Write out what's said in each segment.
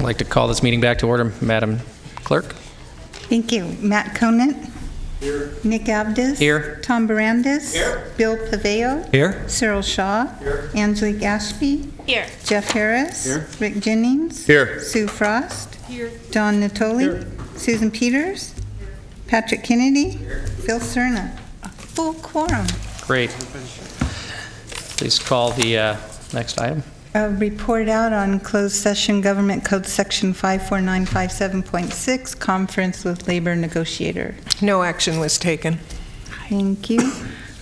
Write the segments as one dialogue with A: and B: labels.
A: like to call this meeting back to order. Madam Clerk?
B: Thank you. Matt Conant.
C: Here.
B: Nick Abdis.
A: Here.
B: Tom Barandis.
C: Here.
B: Bill Paveo.
A: Here.
B: Cyril Shaw.
C: Here.
B: Angelique Ashby.
D: Here.
B: Jeff Harris.
C: Here.
B: Rick Jennings.
C: Here.
B: Sue Frost.
D: Here.
B: Don Natoli.
C: Here.
B: Susan Peters. Patrick Kennedy. Phil Cerna. A full quorum.
A: Great. Please call the next item.
B: A report out on closed session Government Code Section 54957.6, conference with labor negotiator.
D: No action was taken.
B: Thank you.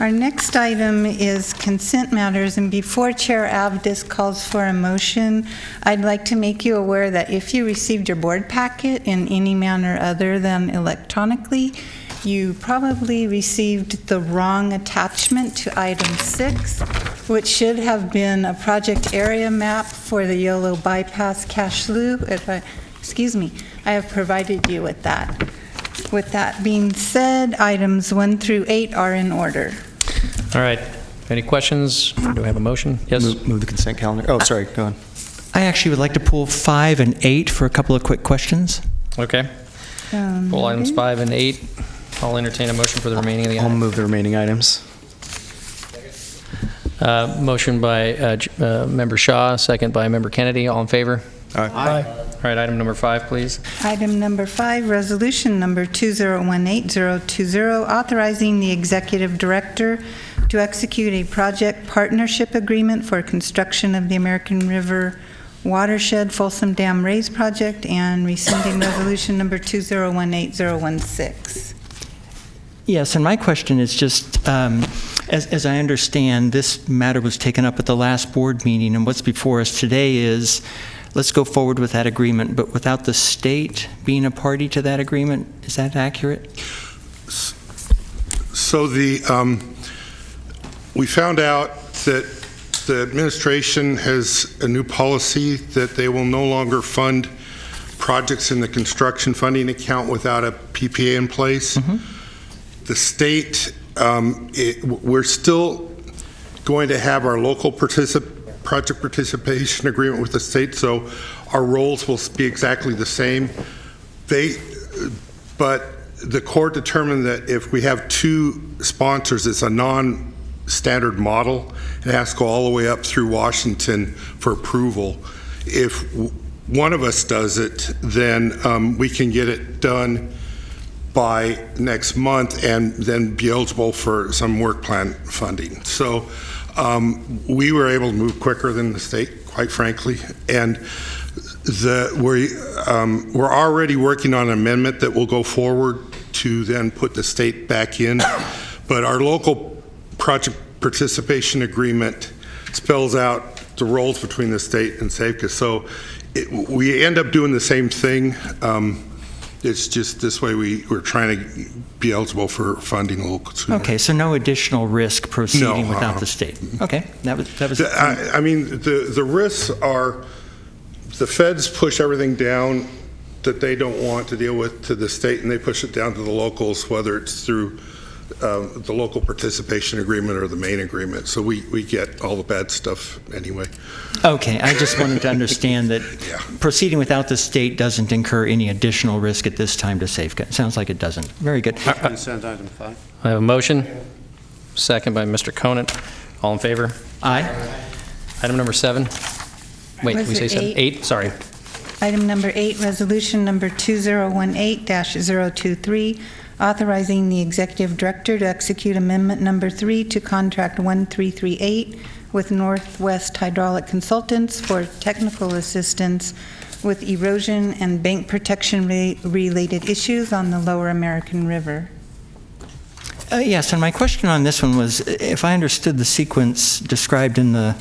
B: Our next item is consent matters, and before Chair Avdis calls for a motion, I'd like to make you aware that if you received your board packet in any manner other than electronically, you probably received the wrong attachment to item 6, which should have been a project area map for the Yolo Bypass Cache Loop. Excuse me, I have provided you with that. With that being said, items 1 through 8 are in order.
A: All right. Any questions? Do we have a motion? Yes?
C: Move the consent calendar. Oh, sorry, go on.
E: I actually would like to pull 5 and 8 for a couple of quick questions.
A: Okay. Pull items 5 and 8. I'll entertain a motion for the remaining of the
C: I'll
A: item.
C: move the remaining items.
A: Motion by Member Shaw, second by Member Kennedy. All in favor?
C: Aye.
A: All right, item number 5, please.
B: Item number 5, resolution number 2018020, authorizing the executive director to execute a project partnership agreement for construction of the American River Watershed Folsom Dam Raise Project and rescinding resolution number 2018016.
E: Yes, and my question is just, as I understand, this matter was taken up at the last board meeting, and what's before us today is, let's go forward with that agreement, but without the state being a party to that agreement. Is that accurate?
F: So we found out that the administration has a new policy that they will no longer fund projects in the construction funding account without a PPA in place.
E: Mm-hmm.
F: The state, we're still going to have our local project participation agreement with the state, so our roles will be exactly the same. But the court determined that if we have 2 sponsors, it's a non-standard model. It has to go all the way up through Washington for approval. If one of us does it, then we can get it done by next month and then be eligible for some work plan funding. So we were able to move quicker than the state, quite frankly, and we're already working on an amendment that will go forward to then put the state back in. But our local project participation agreement spells out the roles between the state and SAVCA. So we end up doing the same thing. It's just this way we're trying to be eligible for funding local sooner.
E: Okay, so no additional risk proceeding
F: No,
E: without the state. Okay, that was.
F: I mean, the risks are the feds push everything down that they don't want to deal with to the state, and they push it down to the locals, whether it's through the local participation agreement or the main agreement. So we get all the bad stuff anyway.
E: Okay, I just wanted to understand that
F: Yeah.
E: proceeding without the state doesn't incur any additional risk at this time to SAVCA. It sounds like it doesn't. Very good.
C: Consent item 5.
A: I have a motion, second by Mr. Conant. All in favor?
E: Aye.
A: Item number 7. Wait,
B: Was
A: we say
B: it
A: 7?
B: 8?
A: 8, sorry.
B: Item number 8, resolution number 2018-023, authorizing the executive director to execute amendment number 3 to contract 1338 with Northwest Hydraulic Consultants for technical assistance with erosion and bank protection related issues on the Lower American River.
E: Yes, and my question on this one was, if I understood the sequence described in the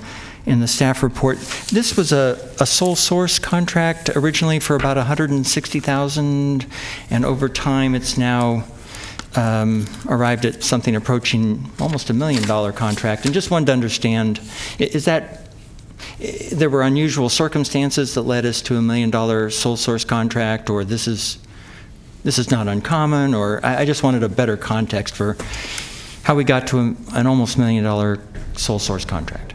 E: staff report, this was a sole source contract originally for about $160,000, and over time it's now arrived at something approaching almost $1 million contract. And just wanted to understand, is that there were unusual circumstances that led us to $1 million sole source contract, or this is not uncommon, or I just wanted a better context for how we got to an almost $1 million sole source contract.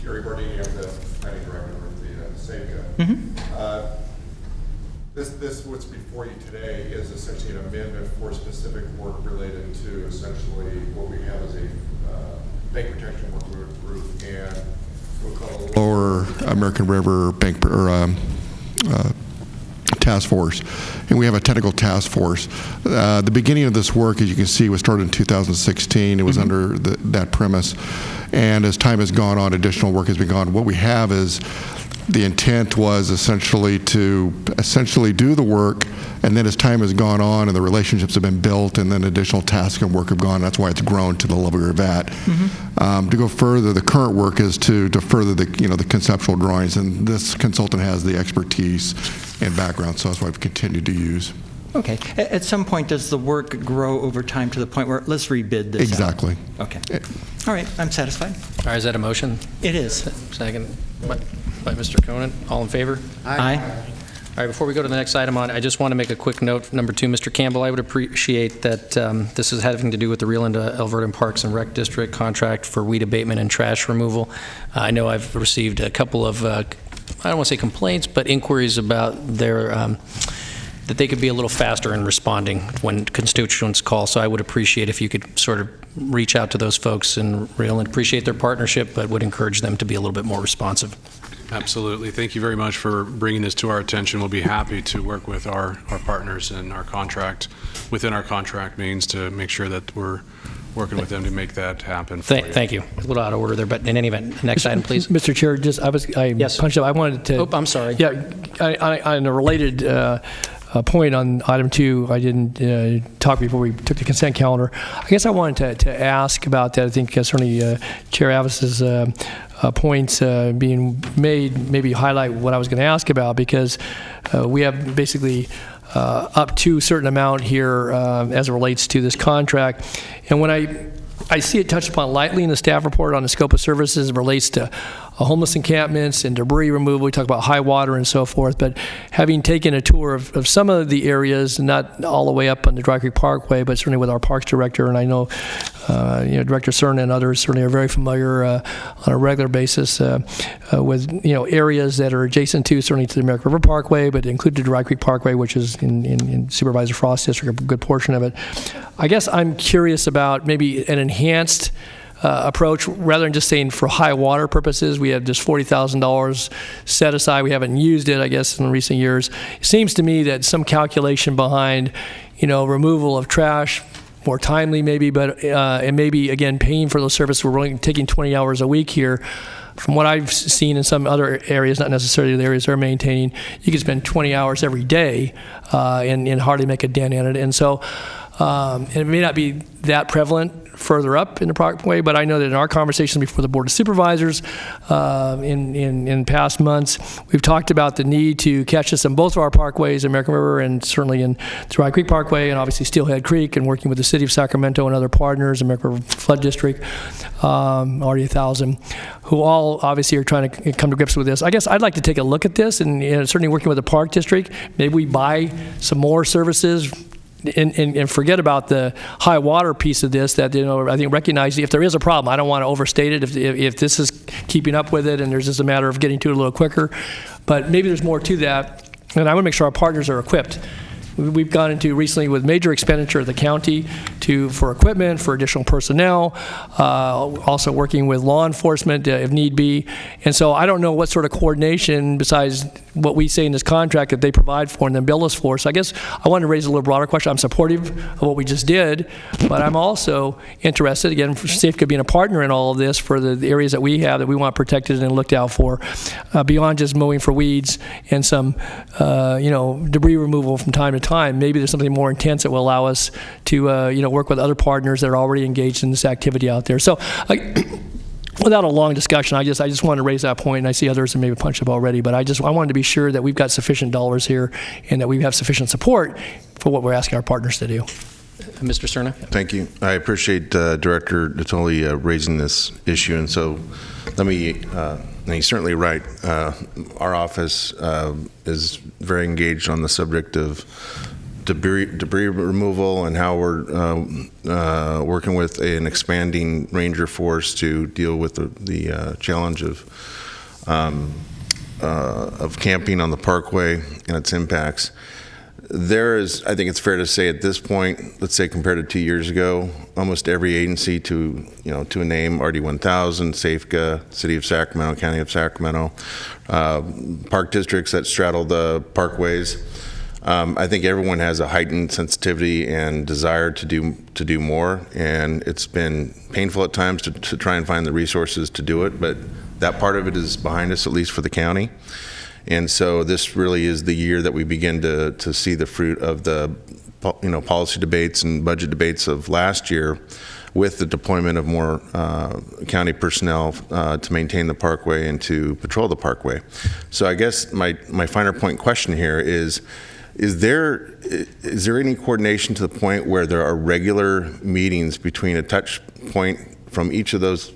F: You're
G: This, what's before you today is essentially an amendment for specific work related to essentially what we have as a bank protection work group and we'll call it Lower American River Bank Task Force. And we have a technical task force. The beginning of this work, as you can see, was started in 2016. It was under that premise. And as time has gone on, additional work has been gone. What we have is the intent was essentially to do the work, and then as time has gone on and the relationships have been built and then additional tasks and work have gone, that's why it's grown to the level we're at. To go further, the current work is to further the conceptual drawings, and this consultant has the expertise and background, so that's why we've continued to use.
E: Okay. At some point, does the work grow over time to the point where let's rebid this
F: Exactly.
E: out? Okay. All right. I'm satisfied.
A: All right, is that a motion?
E: It is.
A: Second by Mr. Conant. All in favor?
E: Aye.
A: All right, before we go to the next item on, I just want to make a quick note. Number 2, Mr. Campbell, I would appreciate that this is having to do with the Rio Linda Alverton Parks and Rec District contract for weed abatement and trash removal. I know I've received a couple of, I don't want to say complaints, but inquiries about their, that they could be a little faster in responding when constituents call. So I would appreciate if you could sort of reach out to those folks in Rio Linda. Appreciate their partnership, but would encourage them to be a little bit more responsive.
H: Absolutely. Thank you very much for bringing this to our attention. We'll be happy to work with our partners and our contract, within our contract means, to make sure that we're working with them to make that happen.
A: Thank you. A little out of order there, but in any event, next item, please.
I: Mr. Chair,
A: Yes.
I: punched up. I wanted to.
A: Oh, I'm sorry.
I: Yeah, on a related point on item 2, I didn't talk before we took the consent calendar. I guess I wanted to ask about that. I think certainly Chair Avis's points being made maybe highlight what I was going to ask about, because we have basically up to a certain amount here as it relates to this contract. And when I see it touched upon lightly in the staff report on the scope of services, it relates to homeless encampments and debris removal. We talk about high water and so forth, but having taken a tour of some of the areas, not all the way up on the Dry Creek Parkway, but certainly with our Parks Director, and I know Director Cerna and others certainly are very familiar on a regular basis with areas that are adjacent to, certainly to the American River Parkway, but include the Dry Creek Parkway, which is in Supervisor Frost's district, a good portion of it. I guess I'm curious about maybe an enhanced approach, rather than just saying for high water purposes. We have just $40,000 set aside. We haven't used it, I guess, in recent years. It seems to me that some calculation behind, removal of trash, more timely maybe, but and maybe again paying for those services. We're only taking 20 hours a week here. From what I've seen in some other areas, not necessarily the areas they're maintaining, you can spend 20 hours every day and hardly make a dent in it. And so it may not be that prevalent further up in the Parkway, but I know that in our conversations before the Board of Supervisors in past months, we've talked about the need to catch this in both of our parkways, American River and certainly in Dry Creek Parkway, and obviously Steelhead Creek, and working with the City of Sacramento and other partners, American River Flood District, already 1,000, who all obviously are trying to come to grips with this. I guess I'd like to take a look at this, and certainly working with the Park District, maybe we buy some more services and forget about the high water piece of this, that I think recognize if there is a problem, I don't want to overstate it if this is keeping up with it and there's just a matter of getting to it a little quicker, but maybe there's more to that, and I want to make sure our partners are equipped. We've gone into recently with major expenditure of the county for equipment, for additional personnel, also working with law enforcement if need be. And so I don't know what sort of coordination besides what we say in this contract that they provide for and then bill us for. So I guess I wanted to raise a little broader question. I'm supportive of what we just did, but I'm also interested, again, for Safeco being a partner in all of this for the areas that we have that we want protected and looked out for, beyond just mowing for weeds and some, debris removal from time to time. Maybe there's something more intense that will allow us to, work with other partners that are already engaged in this activity out there. So, without a long discussion, I just wanted to raise that point, and I see others that maybe punched up already, but I wanted to be sure that we've got sufficient dollars here and that we have sufficient support for what we're asking our partners to do.
A: Mr. Cerna?
J: Thank you. I appreciate Director Natoli raising this issue, and so let me, and he's certainly right, our office is very engaged on the subject of debris removal and how we're working with an expanding ranger force to deal with the challenge of of camping on the parkway and its impacts. There is, I think it's fair to say at this point, let's say compared to 2 years ago, almost every agency to a name, RD1000, SAFECA, City of Sacramento, County of Sacramento, park districts that straddle the parkways. I think everyone has a heightened sensitivity and desire to do more, and it's been painful at times to try and find the resources to do it, but that part of it is behind us, at least for the county. And so this really is the year that we begin to see the fruit of the policy debates and budget debates of last year, with the deployment of more county personnel to maintain the parkway and to patrol the parkway. So I guess my finer point question here is there any coordination to the point where there are regular meetings between a touch point from each of those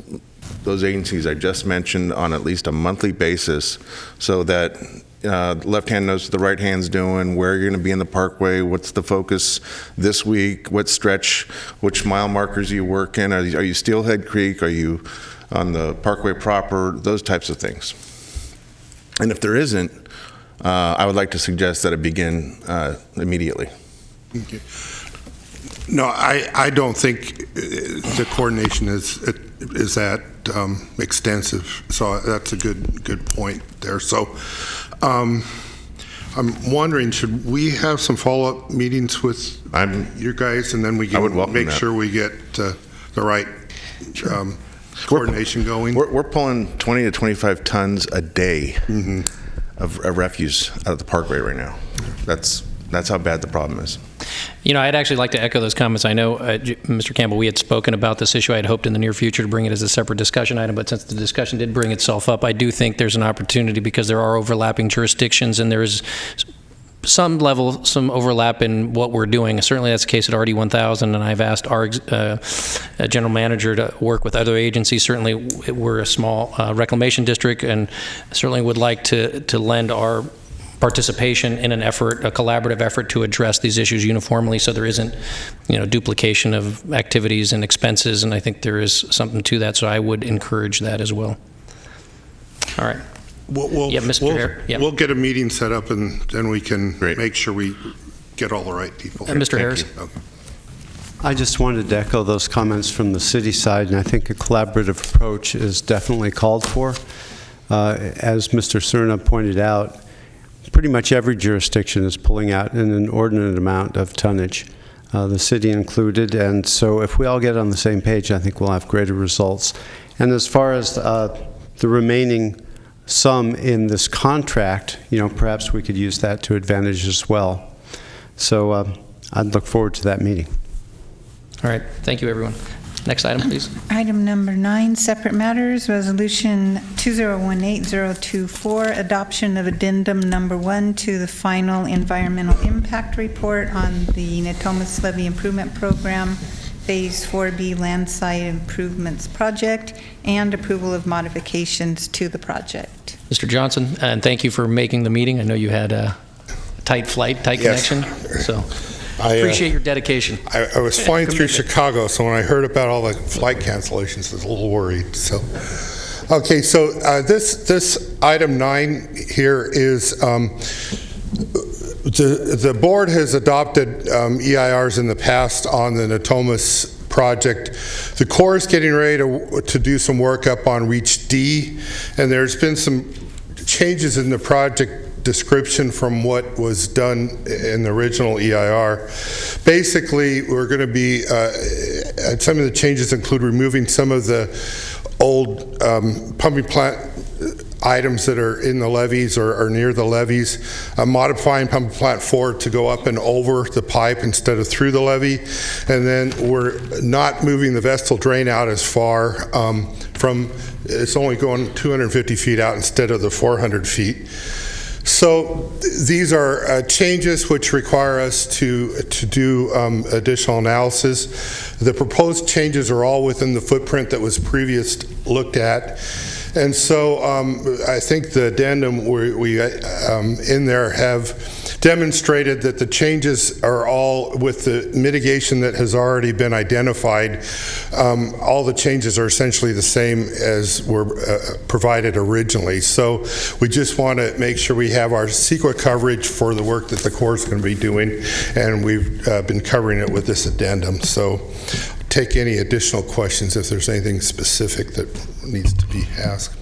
J: agencies I just mentioned on at least a monthly basis, so that the left hand knows what the right hand's doing, where you're going to be in the parkway, what's the focus this week, what stretch, which mile markers are you working, are you Steelhead Creek, are you on the parkway proper, those types of things. And if there isn't, I would like to suggest that it begin immediately.
F: Okay. No, I don't think the coordination is that extensive. So that's a good point there. So I'm wondering, should we have some follow-up meetings with your guys, and then we can make sure we get the right coordination going?
J: We're pulling 20 to 25 tons a day of refuse out of the parkway right now. That's how bad the problem is.
A: I'd actually like to echo those comments. I know, Mr. Campbell, we had spoken about this issue. I had hoped in the near future to bring it as a separate discussion item, but since the discussion did bring itself up, I do think there's an opportunity, because there are overlapping jurisdictions and there is some overlap in what we're doing. Certainly that's the case at RD1000, and I've asked our general manager to work with other agencies. Certainly we're a small reclamation district, and certainly would like to lend our participation in a collaborative effort to address these issues uniformly, so there isn't, duplication of activities and expenses, and I think there is something to that, so I would encourage that as well. All right. Mr. Hare.
F: We'll get a meeting set up, and then we can make sure we get all the right people.
A: Mr. Harris.
F: Okay.
K: I just wanted to echo those comments from the city side, and I think a collaborative approach is definitely called for. As Mr. Cerna pointed out, pretty much every jurisdiction is pulling out an inordinate amount of tonnage, the city included, and so if we all get on the same page, I think we'll have greater results. And as far as the remaining sum in this contract, perhaps we could use that to advantage as well. So I'd look forward to that meeting.
A: All right. Thank you, everyone. Next item, please.
B: Item number 9, separate matters, Resolution 2018024, adoption of addendum number 1 to the final environmental impact report on the Natomas Levee Improvement Program, Phase 4B Land Site Improvements Project, and approval of modifications to the project.
A: Mr. Johnson, and thank you for making the meeting. I know you had a tight flight, tight connection, so I appreciate your dedication.
F: I was flying through Chicago, so when I heard about all the flight cancellations, I was a little worried. So, okay, so this item 9 here is the board has adopted EIRs in the past on the Natomas project. The Corps is getting ready to do some work up on Reach D, and there's been some changes in the project description from what was done in the original EIR. Basically, we're going to be, some of the changes include removing some of the old pumping plant items that are in the levees or near the levees, modifying pumping plant 4 to go up and over the pipe instead of through the levee, and then we're not moving the Vestal drain out as far from, it's only going 250 feet out instead of the 400 feet. So these are changes which require us to do additional analysis. The proposed changes are all within the footprint that was previously looked at. And so I think the addendum we in there have demonstrated that the changes are all with the mitigation that has already been identified. All the changes are essentially the same as were provided originally. So we just want to make sure we have our CEQA coverage for the work that the Corps is going to be doing, and we've been covering it with this addendum. So take any additional questions if there's anything specific that needs to be asked.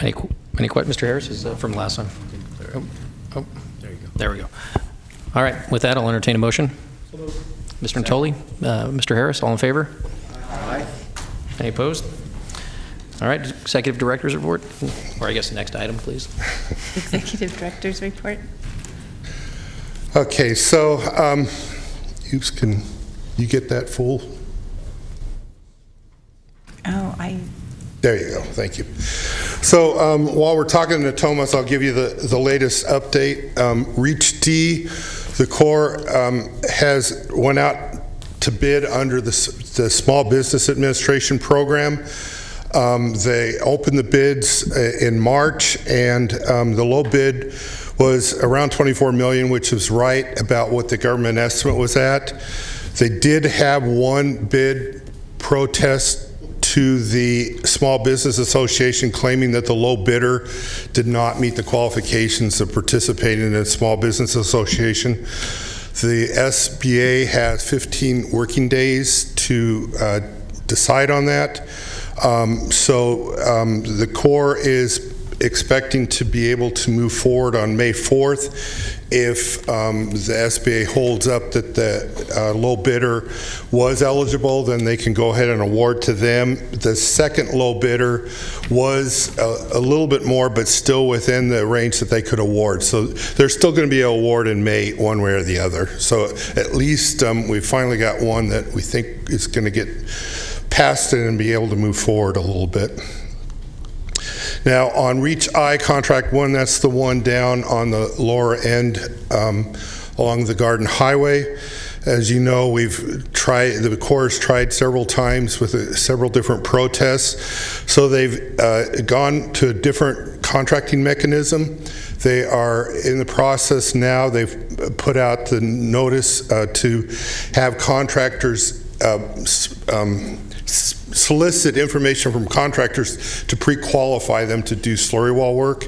A: Any questions? Mr. Harris is from last time. Oh, there you go. There we go. All right, with that, I'll entertain a motion. Mr. Natoli, Mr. Harris, all in favor?
C: Aye.
A: Any opposed? All right, Executive Director's report, or I guess the next item, please.
B: Executive Director's report.
F: Okay, so can you get that full?
B: Oh,
F: There you go. Thank you. So while we're talking to Thomas, I'll give you the latest update. Reach D, the Corps has went out to bid under the Small Business Administration program. They opened the bids in March, and the low bid was around $24 million, which is right about what the government estimate was at. They did have one bid protest to the Small Business Association, claiming that the low bidder did not meet the qualifications of participating in a Small Business Association. The SBA has 15 working days to decide on that. The Corps is expecting to be able to move forward on May 4th if the SBA holds up that the low bidder was eligible. Then they can go ahead and award to them. The second low bidder was a little bit more, but still within the range that they could award. So there's still going to be an award in May, one way or the other. So at least we finally got one that we think is going to get past it and be able to move forward a little bit. Now, on Reach I Contract 1, that's the one down on the lower end along the Garden Highway. As you know, the Corps has tried several times with several different protests. So they've gone to a different contracting mechanism. They are in the process now. They've put out the notice to have contractors solicit information from contractors to pre-qualify them to do slurry wall work.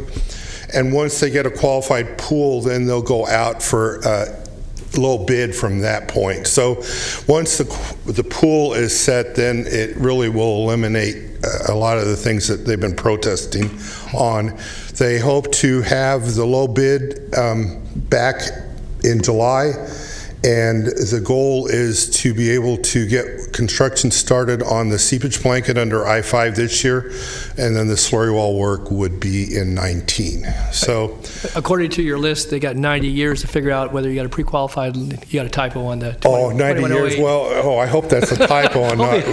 F: And once they get a qualified pool, then they'll go out for low bid from that point. So once the pool is set, then it really will eliminate a lot of the things that they've been protesting on. They hope to have the low bid back in July. And the goal is to be able to get construction started on the seepage blanket under I-5 this year, and then the slurry wall work would be in 19. So,
I: according to your list, they got 90 years to figure out whether you got a pre-qualified, you got a typo on the
F: 90 years? Well, I hope that's a typo and not...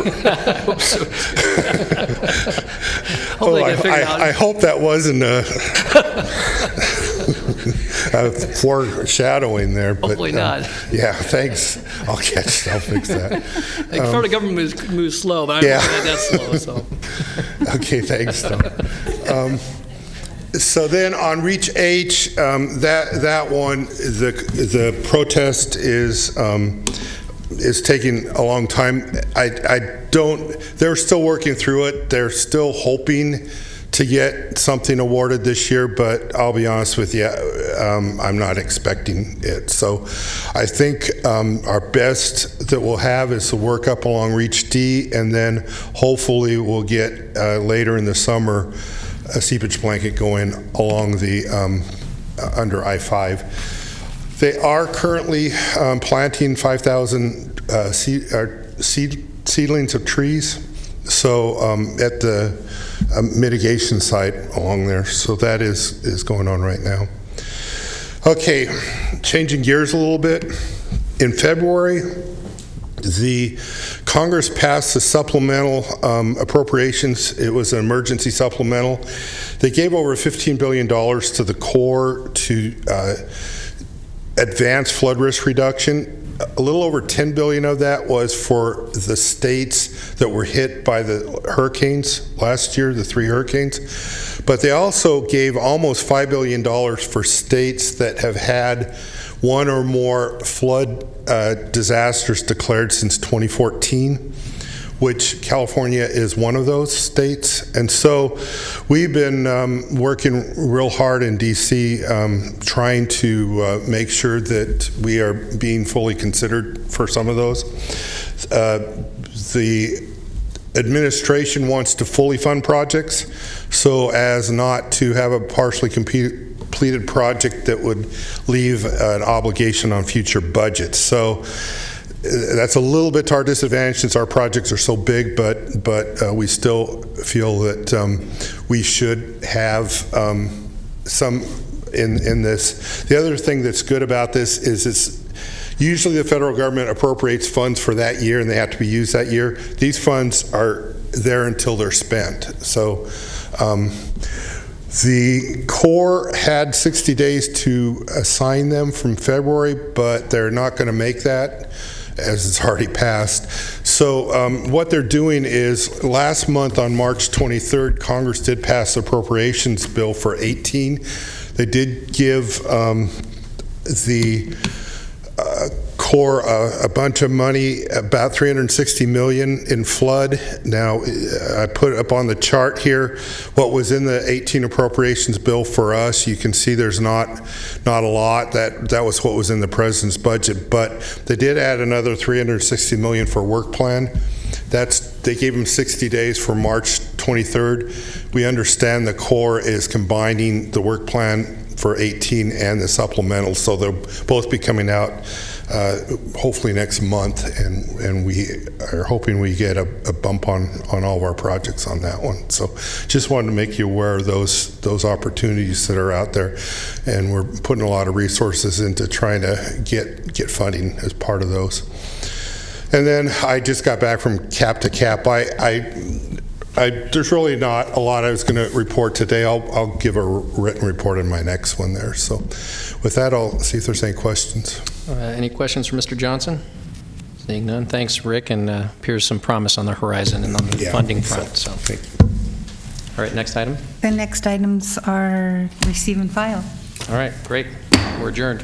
F: I hope that wasn't foreshadowing there.
I: Hopefully not.
F: Yeah, thanks. I'll fix that.
I: The federal government moves slow, but I don't think that's slow. So.
F: Okay, thanks, Tom. So then on Reach H, that one, the protest is taking a long time. They're still working through it. They're still hoping to get something awarded this year, but I'll be honest with you, I'm not expecting it. So I think our best that we'll have is to work up along Reach D, and then hopefully we'll get later in the summer a seepage blanket going along the under I-5. They are currently planting 5,000 seedlings of trees. So at the mitigation site along there. So that is going on right now. Okay, changing gears a little bit. In February, the Congress passed the supplemental appropriations. It was an emergency supplemental. They gave over $15 billion to the Corps to advance flood risk reduction. a little over 10 billion of that was for the states that were hit by the hurricanes last year, the 3 hurricanes. But they also gave almost $5 billion for states that have had one or more flood disasters declared since 2014, which California is one of those states. And so we've been working real hard in D.C. Trying to make sure that we are being fully considered for some of those. The administration wants to fully fund projects so as not to have a partially completed project that would leave an obligation on future budgets. So that's a little bit to our disadvantage since our projects are so big, but we still feel that we should have some in this. The other thing that's good about this is it's usually the federal government appropriates funds for that year and they have to be used that year. These funds are there until they're spent. So the Corps had 60 days to assign them from February, but they're not going to make that as it's already passed. So what they're doing is last month on March 23rd, Congress did pass the appropriations bill for 18. They did give the Corps a bunch of money, about $360 million in flood. Now, I put up on the chart here what was in the 18 appropriations bill for us. You can see there's not a lot. That was what was in the president's budget, but they did add another $360 million for work plan. They gave them 60 days for March 23rd. We understand the Corps is combining the work plan for 18 and the supplemental, so they'll both be coming out hopefully next month, and we are hoping we get a bump on all of our projects on that one. So just wanted to make you aware of those opportunities that are out there, and we're putting a lot of resources into trying to get funding as part of those. And then I just got back from Cap to Cap. There's really not a lot I was going to report today. I'll give a written report in my next one there. So with that, I'll see if there's any questions.
A: Any questions for Mr. Johnson? Seeing none. Thanks, Rick, and appears some promise on the horizon and on the funding front. So,
F: thank you.
A: All right, next item.
B: The next items are receive and file.
A: All right, great. We're adjourned.